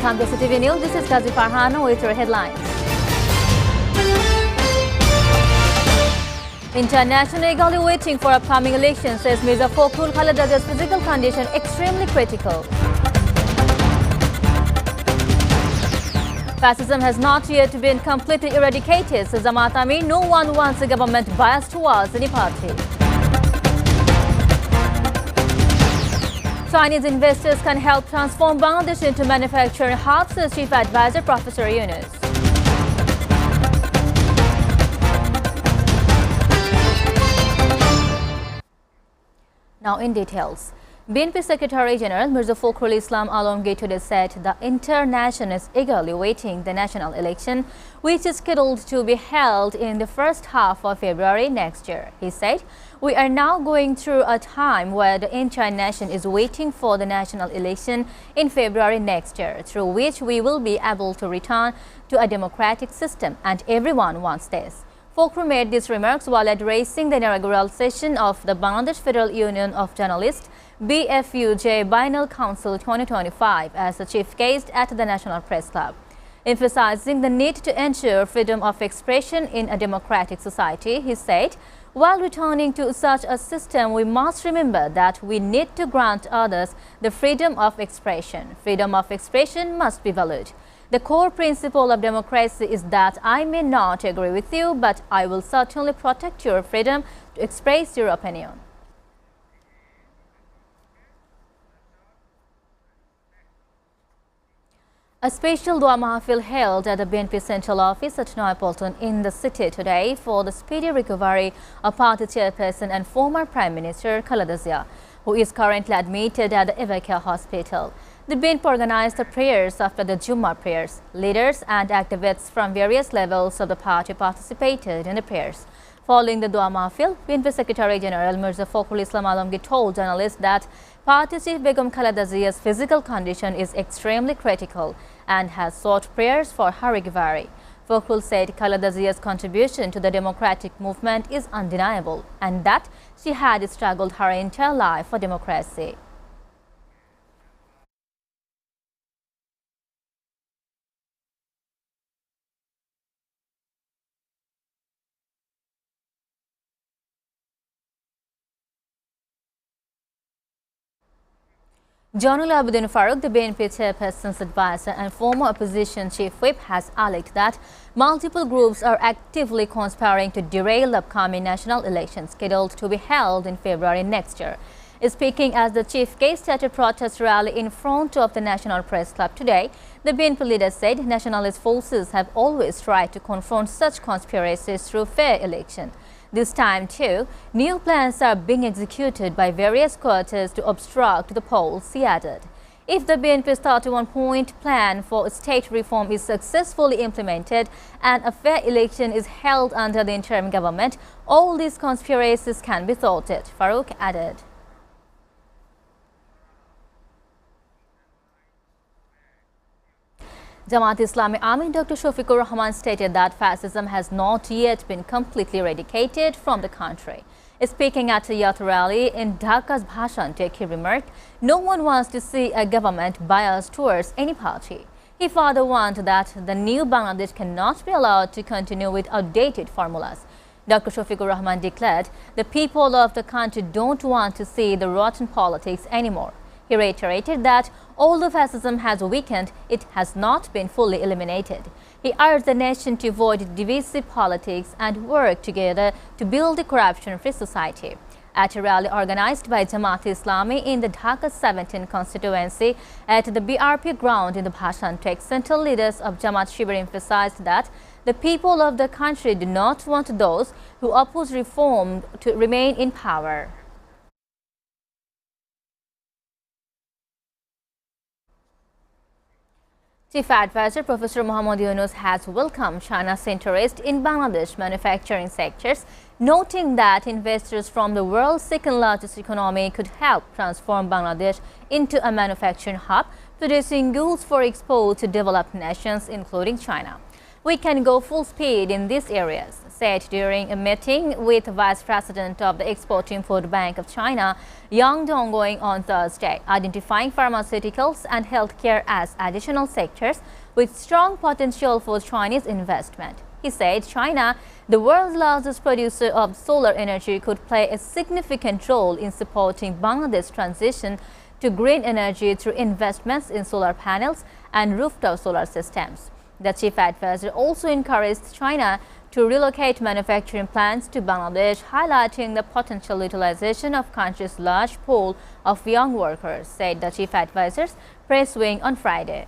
Welcome to SATV News. This is Kazi Farhana with your headlines. International eagerly waiting for upcoming elections, says Mirza Fakhrul Khalada's physical condition extremely critical. Fascism has not yet been completely eradicated, says Jamaat Amir. No one wants a government biased towards any party. Chinese investors can help transform Bangladesh into manufacturing hub, says Chief Advisor Professor Yunus. Now in details. BNP Secretary General Mirza Fakhrul Islam Alamgir today said the international is eagerly waiting the national election, which is scheduled to be held in the first half of February next year. He said, "We are now going through a time where the entire nation is waiting for the national election in February next year, through which we will be able to return to a democratic system, and everyone wants this." Fakhrul made these remarks while addressing the inaugural session of the Bangladesh Federal Union of Journalists BFUJ Biennial Council 2025 as the chief guest at the National Press Club. Emphasizing the need to ensure freedom of expression in a democratic society, he said, "While returning to such a system, we must remember that we need to grant others the freedom of expression. Freedom of expression must be valued. The core principle of democracy is that I may not agree with you, but I will certainly protect your freedom to express your opinion." A special Dua Mahafil held at the BNP Central Office at Noipolton in the city today for the speedy recovery of party chairperson and former Prime Minister Khaleda Zia, who is currently admitted at the Evacare Hospital. The BNP organized the prayers after the Jummah prayers. Leaders and activists from various levels of the party participated in the prayers. Following the Dua Mahfil, BNP Secretary General Mirza Fakhrul Islam Alamgir told journalists that Party Chief Begum Khaleda Zia's physical condition is extremely critical and has sought prayers for her recovery. Fakhrul said Khaleda Zia's contribution to the democratic movement is undeniable and that she had struggled her entire life for democracy. Jonul Abidin Farooq, the BNP chairperson's advisor and former opposition chief whip, has alleged that multiple groups are actively conspiring to derail the upcoming national elections scheduled to be held in February next year. Speaking as the chief guest at a protest rally in front of the National Press Club today, the BNP leader said nationalist forces have always tried to confront such conspiracies through fair election. This time, too, new plans are being executed by various quarters to obstruct the polls, he added. If the BNP's 31-point plan for state reform is successfully implemented and a fair election is held under the interim government, all these conspiracies can be thwarted, Farooq added. Jamaat Islami Amir Dr. Shafiqur Rahman stated that fascism has not yet been completely eradicated from the country. Speaking at a youth rally in Dhaka's Bhashan Tek, he remarked, "No one wants to see a government biased towards any party." He further warned that the new Bangladesh cannot be allowed to continue with outdated formulas. Dr. Shafiqur Rahman declared, "The people of the country don't want to see the rotten politics anymore." He reiterated that although fascism has weakened, it has not been fully eliminated. He urged the nation to avoid divisive politics and work together to build a corruption-free society. At a rally organized by Jamaat Islami in the Dhaka 17 constituency at the BRP ground in the Bhashan Tek, central leaders of Jamaat Shibir emphasized that the people of the country do not want those who oppose reform to remain in power. Chief Advisor Professor Muhammad Yunus has welcomed China's interest in Bangladesh manufacturing sectors, noting that investors from the world's second-largest economy could help transform Bangladesh into a manufacturing hub, producing goods for export to developed nations, including China. "We can go full speed in these areas," said during a meeting with Vice President of the Export-Import Bank of China, Yang Dongguang, on Thursday, identifying pharmaceuticals and healthcare as additional sectors with strong potential for Chinese investment. He said China, the world's largest producer of solar energy, could play a significant role in supporting Bangladesh's transition to green energy through investments in solar panels and rooftop solar systems. The chief advisor also encouraged China to relocate manufacturing plants to Bangladesh, highlighting the potential utilization of country's large pool of young workers, said the chief advisor's press wing on Friday.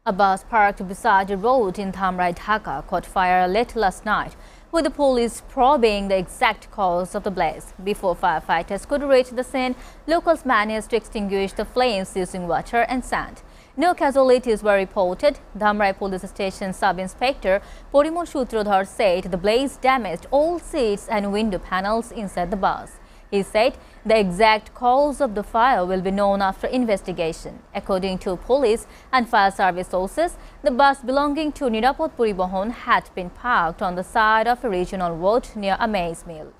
A bus parked beside a road in Dhamrai, Dhaka caught fire late last night, with the police probing the exact cause of the blaze. Before firefighters could reach the scene, locals managed to extinguish the flames using water and sand. No casualties were reported. Dhamrai Police Station Sub-Inspector Porimon Sutrodhar said the blaze damaged all seats and window panels inside the bus. He said the exact cause of the fire will be known after investigation. According to police and fire service sources, the bus belonging to Nirapod Poribohon had been parked on the side of a regional road near a maize mill.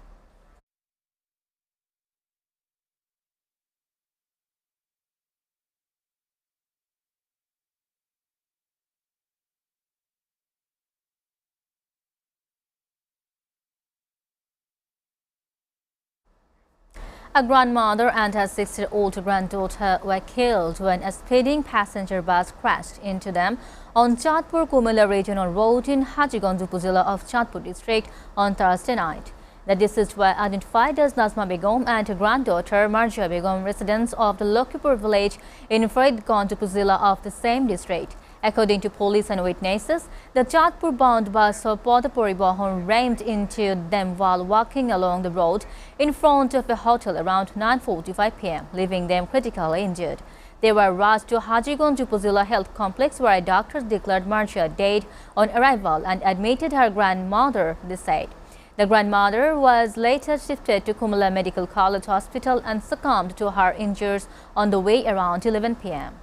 A grandmother and her 6-year-old granddaughter were killed when a speeding passenger bus crashed into them on Chatpur-Kumila Regional Road in Hajiganj Upazila of Chatpur district on Thursday night. The deceased were identified as Nazma Begum and her granddaughter Marjia Begum, residents of the Lokipur village in Faridganj Upazila of the same district. According to police and witnesses, the Chatpur-bound bus of Pada Poribohon rammed into them while walking along the road in front of a hotel around 9:45 p.m., leaving them critically injured. They were rushed to Hajiganj Upazila Health Complex, where doctors declared Marcia dead on arrival and admitted her grandmother, they said. The grandmother was later shifted to Kumala Medical College Hospital and succumbed to her injuries on the way around 11 p.m.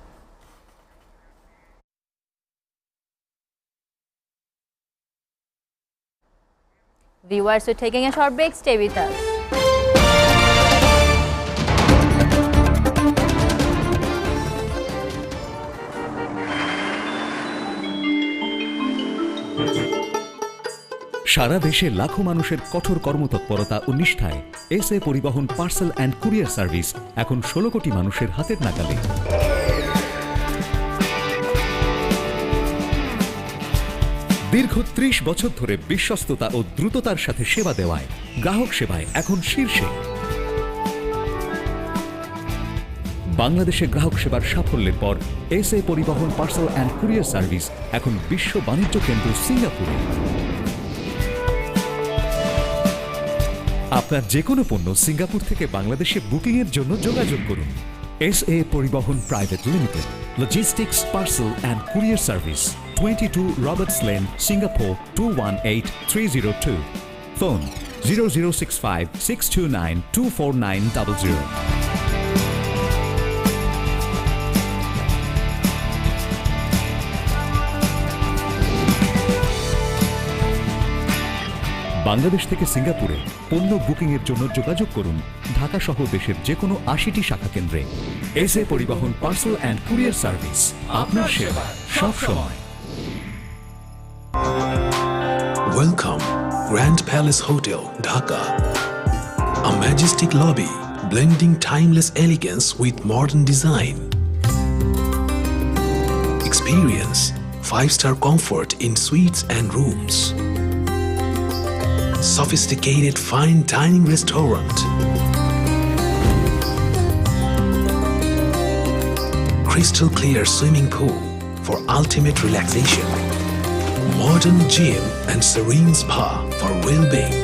Viewers, we're taking a short break. Stay with us. সারা দেশে লাখো মানুষের কঠোর কর্মতৎপরতা ও নিষ্ঠায় SA পরিবহন parcel and courier service এখন 16 কোটি মানুষের হাতের নাগালে। দীর্ঘ 30 বছর ধরে বিশ্বস্ততা ও দ্রুততার সাথে সেবা দেওয়ায় গ্রাহক সেবায় এখন শীর্ষে। বাংলাদেশে গ্রাহক সেবার সাফল্যের পর এসএ পরিবহন পার্সেল অ্যান্ড কুরিয়ার সার্ভিস এখন বিশ্ব বাণিজ্য কেন্দ্র সিঙ্গাপুরে। আপনার যে কোনো পণ্য সিঙ্গাপুর থেকে বাংলাদেশে বুকিং এর জন্য যোগাযোগ করুন। এসএ পরিবহন private limited, logistics parcel and courier service, 22 Roberts Lane, Singapore 218302. Phone 0065 629 24900. Bangladesh থেকে সিঙ্গাপুরে পণ্য বুকিং এর জন্য যোগাযোগ করুন ঢাকা সহ দেশের যে কোনো 80টি শাখা কেন্দ্রে। এসএ পরিবহন পার্সেল অ্যান্ড কুরিয়ার সার্ভিস, আপনার সেবা সব সময়। Welcome, Grand Palace Hotel, Dhaka. A majestic lobby blending timeless elegance with modern design. Experience 5-star comfort in suites and rooms. Sophisticated fine dining restaurant. Crystal clear swimming pool for ultimate relaxation. Modern gym and serene spa for well-being.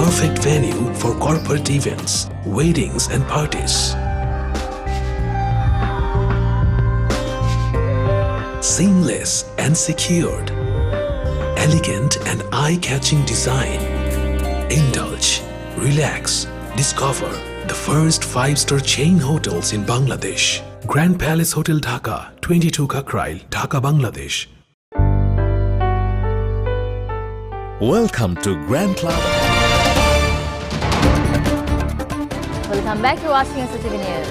Perfect venue for corporate events, weddings and parties. Seamless and secured. Elegant and eye-catching design. Indulge, relax, discover the first 5-star chain hotels in Bangladesh. Grand Palace Hotel Dhaka, 22 Kakrail, Dhaka, Bangladesh. Welcome to Grand Club. Welcome back to watching SATV News.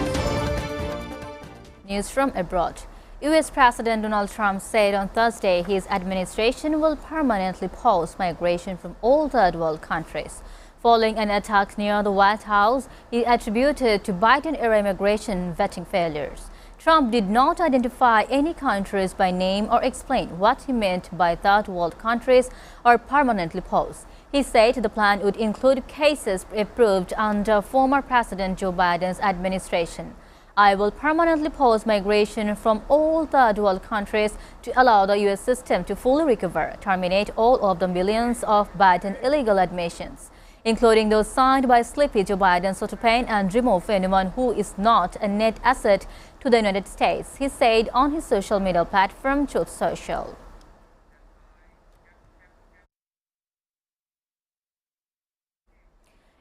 News from abroad. US President Donald Trump said on Thursday his administration will permanently pause migration from all third world countries. Following an attack near the White House, he attributed to Biden-era immigration vetting failures. Trump did not identify any countries by name or explain what he meant by third world countries or permanently pause. He said the plan would include cases approved under former President Joe Biden's administration. I will permanently pause migration from all third world countries to allow the U.S. system to fully recover, terminate all of the millions of Biden illegal admissions, including those signed by sleepy Joe Biden, Sotopain, and remove anyone who is not a net asset to the United States, he said on his social media platform, Truth Social.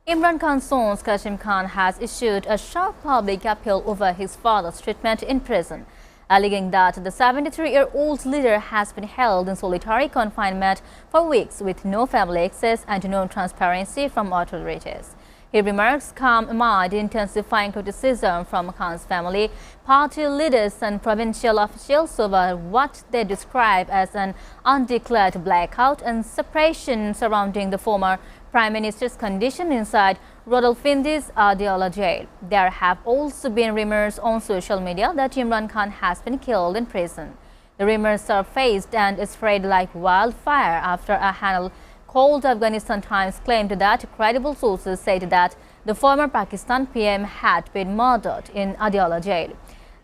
Imran Khan's son, Kashim Khan, has issued a sharp public appeal over his father's treatment in prison, alleging that the 73-year-old leader has been held in solitary confinement for weeks with no family access and no transparency from authorities. He remarks come amid intensifying criticism from Khan's family, party leaders and provincial officials over what they describe as an undeclared blackout and separation surrounding the former Prime Minister's condition inside Rodolphindi's Adiola jail. There have also been rumors on social media that Imran Khan has been killed in prison. The rumors surfaced and spread like wildfire after a handle called Afghanistan Times claimed that credible sources said that the former Pakistan PM had been murdered in Adiola jail.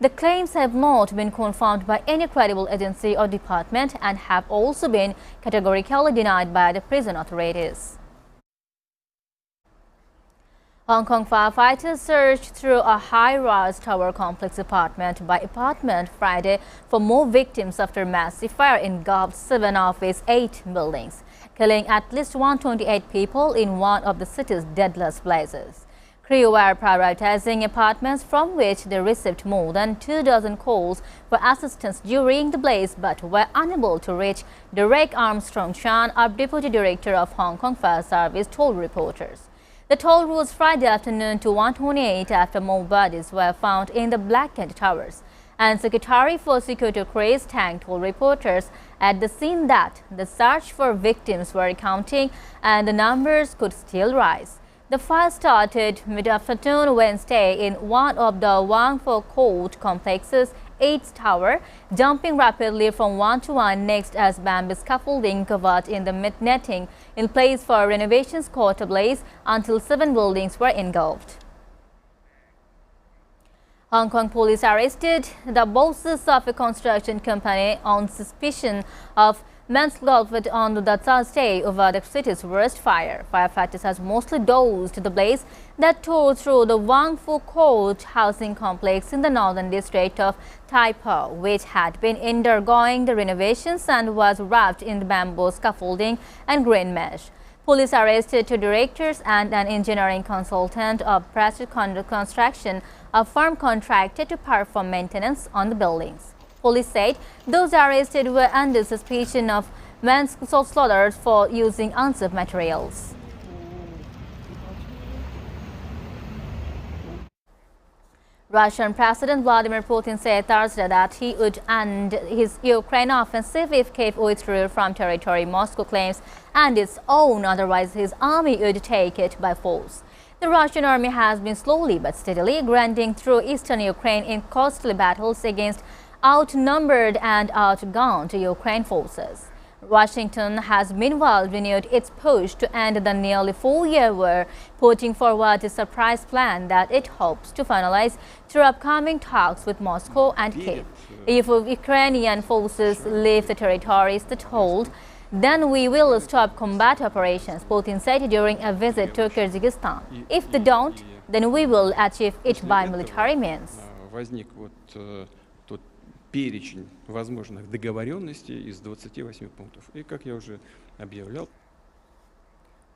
The claims have not been confirmed by any credible agency or department and have also been categorically denied by the prison authorities. Hong Kong firefighters searched through a high-rise tower complex apartment by apartment Friday for more victims after massive fire engulfed 7 of its 8 buildings, killing at least 128 people in one of the city's deadliest blazes. Crew were prioritizing apartments from which they received more than 24 calls for assistance during the blaze but were unable to reach. Derek Armstrong Chan, our Deputy Director of Hong Kong Fire Service, told reporters. The toll rose Friday afternoon to 1:28 after more bodies were found in the blackened towers. And Secretary for Security Chris Tang told reporters at the scene that the search for victims were counting and the numbers could still rise. The fire started mid-afternoon Wednesday in one of the Wang Fo Court complex's 8th tower, jumping rapidly from one to one next as bamboo scaffolding covered in the netting in place for renovations caught ablaze until 7 buildings were engulfed. Hong Kong police arrested the bosses of a construction company on suspicion of manslaughter on the Thursday over the city's worst fire. Firefighters has mostly dozed the blaze that tore through the Wang Fu Court housing complex in the northern district of Tai Po, which had been undergoing the renovations and was wrapped in the bamboo scaffolding and green mesh. Police arrested 2 directors and an engineering consultant of Prestige Construction, a firm contracted to perform maintenance on the buildings. Police said those arrested were under suspicion of manslaughter for using unsafe materials. Russian President Vladimir Putin said Thursday that he would end his Ukraine offensive if Kyiv withdrew from territory Moscow claims and its own, otherwise his army would take it by force. The Russian army has been slowly but steadily grinding through eastern Ukraine in costly battles against outnumbered and outgunned Ukraine forces. Washington has meanwhile renewed its push to end the nearly 4-year war, putting forward a surprise plan that it hopes to finalize through upcoming talks with Moscow and Kyiv. If Ukrainian forces leave the territories that hold, then we will stop combat operations, Putin said during a visit to Kyrgyzstan. If they don't, then we will achieve it by military means. Перечень возможных договоренностей из 28 пунктов. И, как я уже объявлял,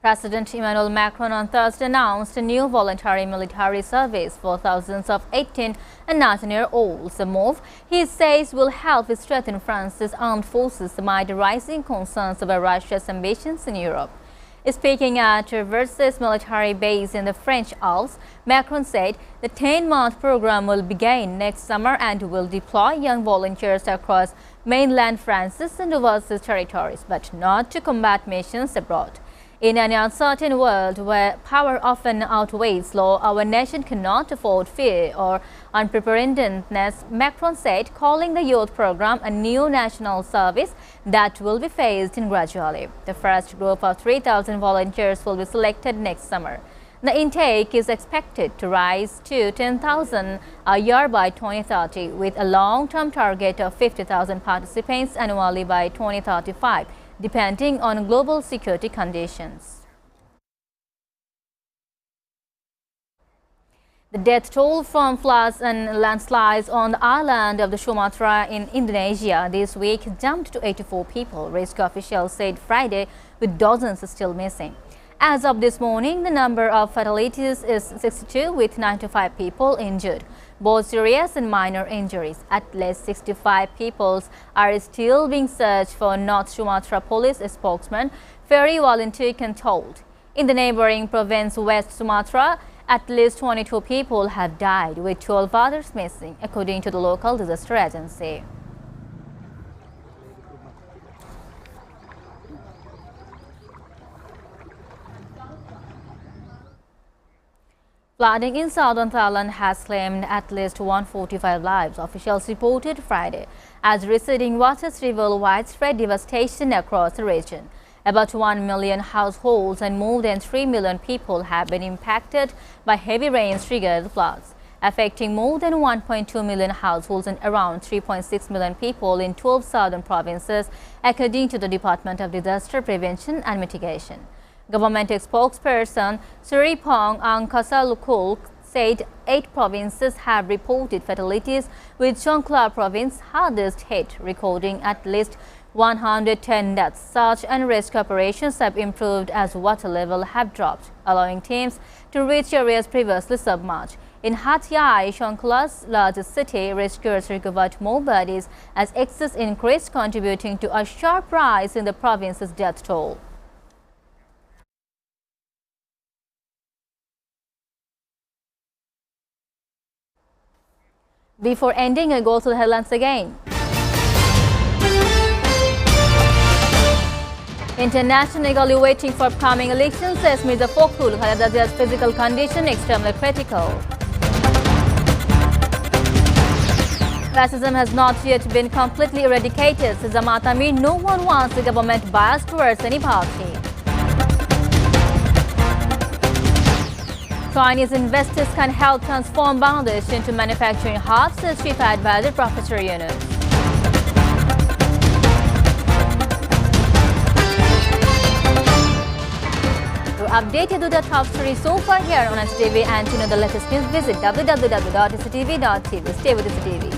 President Emmanuel Macron on Thursday announced a new voluntary military service for thousands of 18 and 19-year-olds, a move he says will help strengthen France's armed forces amid rising concerns over Russia's ambitions in Europe. Speaking at Versailles military base in the French Alps, Macron said the 10-month program will begin next summer and will deploy young volunteers across mainland France's and overseas territories, but not to combat missions abroad. In an uncertain world where power often outweighs law, our nation cannot afford fear or unpreparedness, Macron said, calling the youth program a new national service that will be phased in gradually. The first group of 3,000 volunteers will be selected next summer. The intake is expected to rise to 10,000 a year by 2030, with a long-term target of 50,000 participants annually by 2035. Depending on global security conditions. The death toll from floods and landslides on the island of the Sumatra in Indonesia this week jumped to 84 people, rescue officials said Friday, with dozens still missing. As of this morning, the number of fatalities is 62, with 95 people injured, both serious and minor injuries. At least 65 people are still being searched for, North Sumatra police spokesman Ferry Walentukan told. In the neighboring province West Sumatra, at least 22 people have died, with 12 others missing, according to the local disaster agency. Flooding in southern Thailand has claimed at least 145 lives, officials reported Friday, as receding waters reveal widespread devastation across the region. About 1 million households and more than 3 million people have been impacted by heavy rain-triggered floods, affecting more than 1.2 million households and around 3.6 million people in 12 southern provinces, according to the Department of Disaster Prevention and Mitigation. Government spokesperson Suripong Angkasalukul said 8 provinces have reported fatalities, with Songkhla province hardest hit, recording at least 110 deaths. Search and rescue operations have improved as water level have dropped, allowing teams to reach areas previously submerged. In Hat Yai, Songkhla's largest city, rescuers recovered more bodies as excess increased, contributing to a sharp rise in the province's death toll. Before ending, I go to the headlines again. International eagerly waiting for upcoming elections, says Mirza Fakhrul. Khaleda Zia's physical condition extremely critical. Racism has not yet been completely eradicated, says Jamaat Amir. No one wants the government biased towards any party. Chinese investors can help transform Bangladesh into manufacturing hub, says Chief Advisor Professor Yunus. We're updated with the top stories so far here on SATV, and to know the latest news, visit www.satv.tv. Stay with SATV.